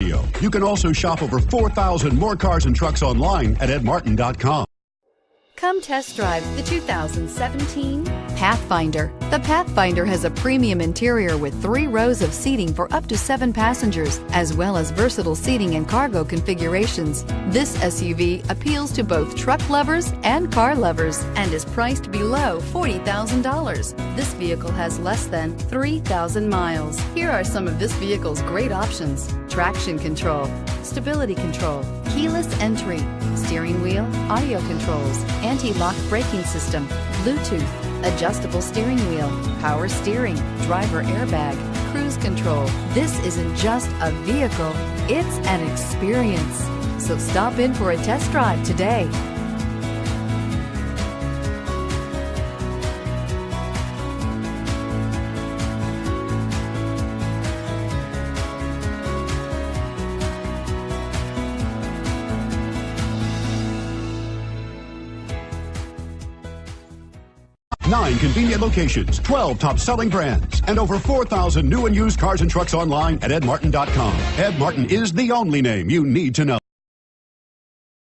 video. You can also shop over 4,000 more cars and trucks online at edmartin.com. Come test drive the 2017 Pathfinder. The Pathfinder has a premium interior with 3 rows of seating for up to 7 passengers, as well as versatile seating and cargo configurations. This SUV appeals to both truck lovers and car lovers and is priced below $40,000. This vehicle has less than 3,000 miles. Here are some of this vehicle's great options: traction control, stability control, keyless entry, steering wheel audio controls, anti-lock braking system, Bluetooth, adjustable steering wheel, power steering, driver airbag, cruise control. This isn't just a vehicle, it's an experience. So stop in for a test drive today. Nine convenient locations, 12 top-selling brands, and over 4,000 new and used cars and trucks online at edmartin.com. Ed Martin is the only name you need to know.